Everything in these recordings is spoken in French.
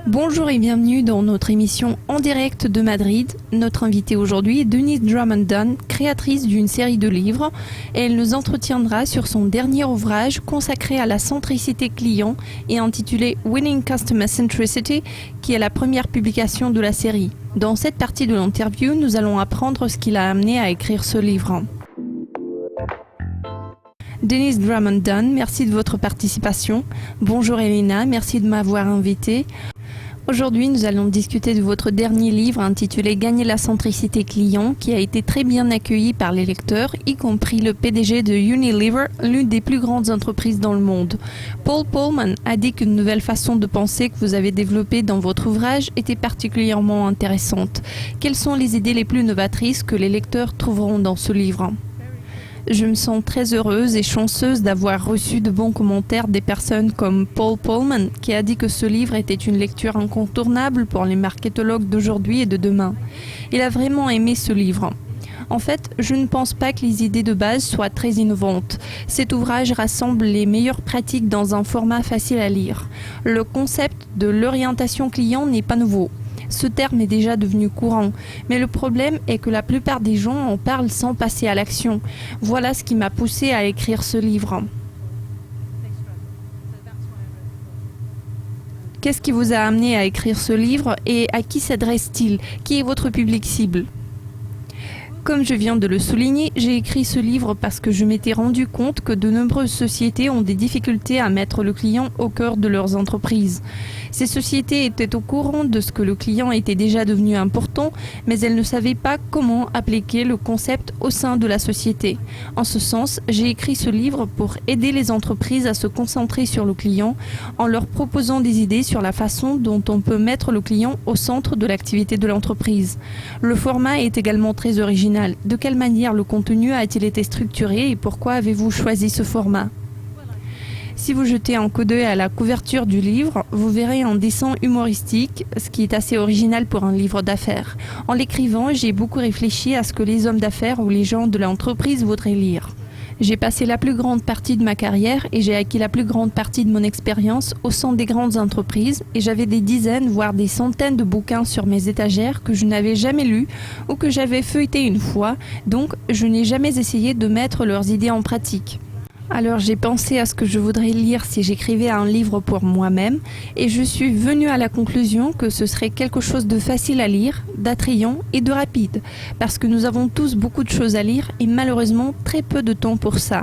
Bonjour et bienvenue dans notre émission en direct de Madrid. Notre invitée aujourd'hui est Denise Drummond-Dunn, créatrice d'une série de livres, et elle nous entretiendra sur son dernier ouvrage consacré à la centricité client et intitulé Winning Customer Centricity, qui est la première publication de la série. Dans cette partie de l'interview, nous allons apprendre ce qui l'a amené à écrire ce livre. Denise Drummond-Dunn, merci de votre participation. Bonjour Elena, merci de m'avoir invitée. Aujourd'hui, nous allons discuter de votre dernier livre intitulé Gagner la centricité client, qui a été très bien accueilli par les lecteurs, y compris le PDG de Unilever, l'une des plus grandes entreprises dans le monde. Paul Polman a dit qu'une nouvelle façon de penser que vous avez développée dans votre ouvrage était particulièrement intéressante. Quelles sont les idées les plus novatrices que les lecteurs trouveront dans ce livre ? Je me sens très heureuse et chanceuse d'avoir reçu de bons commentaires des personnes comme Paul Polman, qui a dit que ce livre était une lecture incontournable pour les marketologues d'aujourd'hui et de demain. Il a vraiment aimé ce livre. En fait, je ne pense pas que les idées de base soient très innovantes. Cet ouvrage rassemble les meilleures pratiques dans un format facile à lire. Le concept de l'orientation client n'est pas nouveau. Ce terme est déjà devenu courant, mais le problème est que la plupart des gens en parlent sans passer à l'action. Voilà ce qui m'a poussée à écrire ce livre. Qu'est-ce qui vous a amené à écrire ce livre et à qui s'adresse-t-il ? Qui est votre public cible ? Comme je viens de le souligner, j'ai écrit ce livre parce que je m'étais rendu compte que de nombreuses sociétés ont des difficultés à mettre le client au cœur de leurs entreprises. Ces sociétés étaient au courant de ce que le client était déjà devenu important, mais elles ne savaient pas comment appliquer le concept au sein de la société. En ce sens, j'ai écrit ce livre pour aider les entreprises à se concentrer sur le client en leur proposant des idées sur la façon dont on peut mettre le client au centre de l'activité de l'entreprise. Le format est également très original. De quelle manière le contenu a-t-il été structuré et pourquoi avez-vous choisi ce format ? Si vous jetez un coup d'œil à la couverture du livre, vous verrez un dessin humoristique, ce qui est assez original pour un livre d'affaires. En l'écrivant, j'ai beaucoup réfléchi à ce que les hommes d'affaires ou les gens de l'entreprise voudraient lire. J'ai passé la plus grande partie de ma carrière et j'ai acquis la plus grande partie de mon expérience au sein des grandes entreprises et j'avais des dizaines, voire des centaines de bouquins sur mes étagères que je n'avais jamais lus ou que j'avais feuilletés une fois, donc je n'ai jamais essayé de mettre leurs idées en pratique. Alors j'ai pensé à ce que je voudrais lire si j'écrivais un livre pour moi-même et je suis venue à la conclusion que ce serait quelque chose de facile à lire, d'attrayant et de rapide, parce que nous avons tous beaucoup de choses à lire et malheureusement très peu de temps pour ça.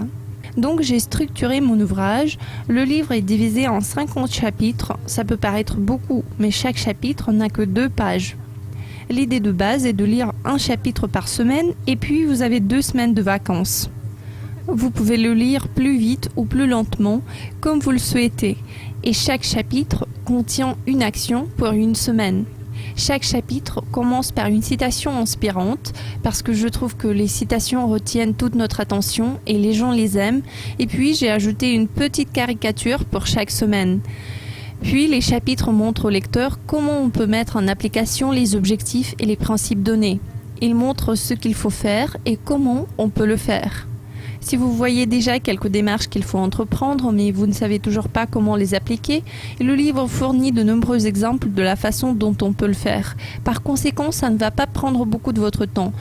Donc j'ai structuré mon ouvrage. Le livre est divisé en 50 chapitres, ça peut paraître beaucoup, mais chaque chapitre n'a que 2 pages. L'idée de base est de lire un chapitre par semaine et puis vous avez 2 semaines de vacances. Vous pouvez le lire plus vite ou plus lentement, comme vous le souhaitez. Et chaque chapitre contient une action pour une semaine. Chaque chapitre commence par une citation inspirante, parce que je trouve que les citations retiennent toute notre attention et les gens les aiment. Et puis j'ai ajouté une petite caricature pour chaque semaine. Puis les chapitres montrent au lecteur comment on peut mettre en application les objectifs et les principes donnés. Ils montrent ce qu'il faut faire et comment on peut le faire. Si vous voyez déjà quelques démarches qu'il faut entreprendre, mais vous ne savez toujours pas comment les appliquer, le livre fournit de nombreux exemples de la façon dont on peut le faire. Par conséquent, ça ne va pas prendre beaucoup de votre temps.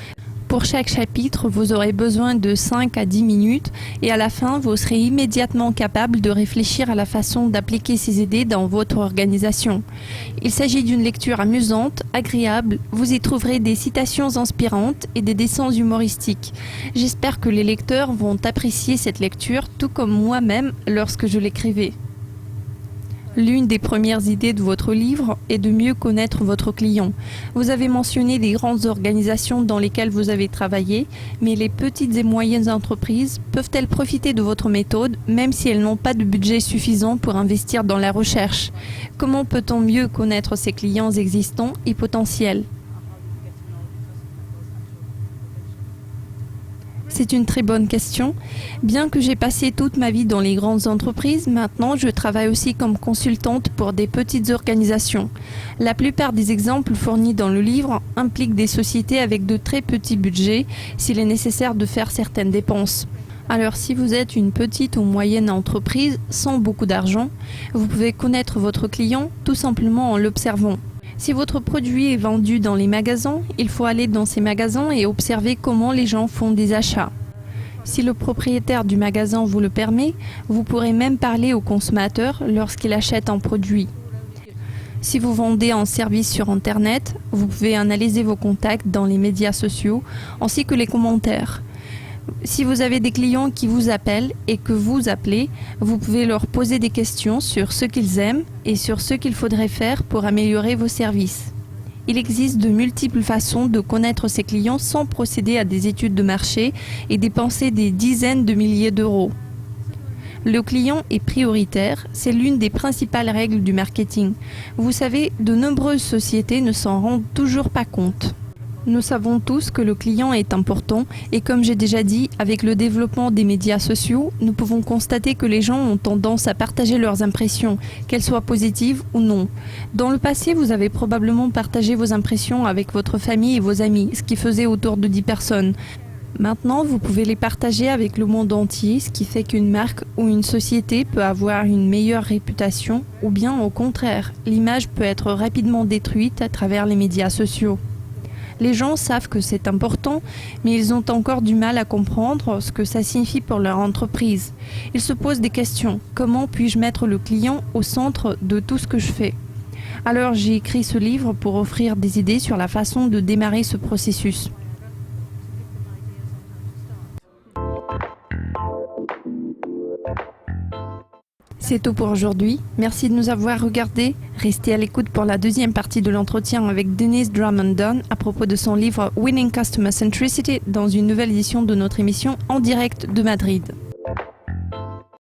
Pour chaque chapitre, vous aurez besoin de 5 à 10 minutes et à la fin, vous serez immédiatement capable de réfléchir à la façon d'appliquer ces idées dans votre organisation. Il s'agit d'une lecture amusante, agréable, vous y trouverez des citations inspirantes et des dessins humoristiques. J'espère que les lecteurs vont apprécier cette lecture tout comme moi-même lorsque je l'écrivais. L'une des premières idées de votre livre est de mieux connaître votre client. Vous avez mentionné les grandes organisations dans lesquelles vous avez travaillé, mais les petites et moyennes entreprises peuvent-elles profiter de votre méthode, même si elles n'ont pas de budget suffisant pour investir dans la recherche ? Comment peut-on mieux connaître ses clients existants et potentiels ? C'est une très bonne question. Bien que j'ai passé toute ma vie dans les grandes entreprises, maintenant je travaille aussi comme consultante pour des petites organisations. La plupart des exemples fournis dans le livre impliquent des sociétés avec de très petits budgets s'il est nécessaire de faire certaines dépenses. Alors si vous êtes une petite ou moyenne entreprise sans beaucoup d'argent, vous pouvez connaître votre client tout simplement en l'observant. Si votre produit est vendu dans les magasins, il faut aller dans ces magasins et observer comment les gens font des achats. Si le propriétaire du magasin vous le permet, vous pourrez même parler au consommateur lorsqu'il achète un produit. Si vous vendez un service sur Internet, vous pouvez analyser vos contacts dans les médias sociaux ainsi que les commentaires. Si vous avez des clients qui vous appellent et que vous appelez, vous pouvez leur poser des questions sur ce qu'ils aiment et sur ce qu'il faudrait faire pour améliorer vos services. Il existe de multiples façons de connaître ses clients sans procéder à des études de marché et dépenser des dizaines de milliers d'euros. Le client est prioritaire, c'est l'une des principales règles du marketing. Vous savez, de nombreuses sociétés ne s'en rendent toujours pas compte. Nous savons tous que le client est important et comme j'ai déjà dit, avec le développement des médias sociaux, nous pouvons constater que les gens ont tendance à partager leurs impressions, qu'elles soient positives ou non. Dans le passé, vous avez probablement partagé vos impressions avec votre famille et vos amis, ce qui faisait autour de 10 personnes. Maintenant, vous pouvez les partager avec le monde entier, ce qui fait qu'une marque ou une société peut avoir une meilleure réputation ou bien au contraire, l'image peut être rapidement détruite à travers les médias sociaux. Les gens savent que c'est important, mais ils ont encore du mal à comprendre ce que ça signifie pour leur entreprise. Ils se posent des questions. Comment puis-je mettre le client au centre de tout ce que je fais ? Alors j'ai écrit ce livre pour offrir des idées sur la façon de démarrer ce processus. C'est tout pour aujourd'hui. Merci de nous avoir regardés. Restez à l'écoute pour la deuxième partie de l'entretien avec Denise Drummond-Dunn à propos de son livre Winning Customer Centricity dans une nouvelle édition de notre émission en direct de Madrid.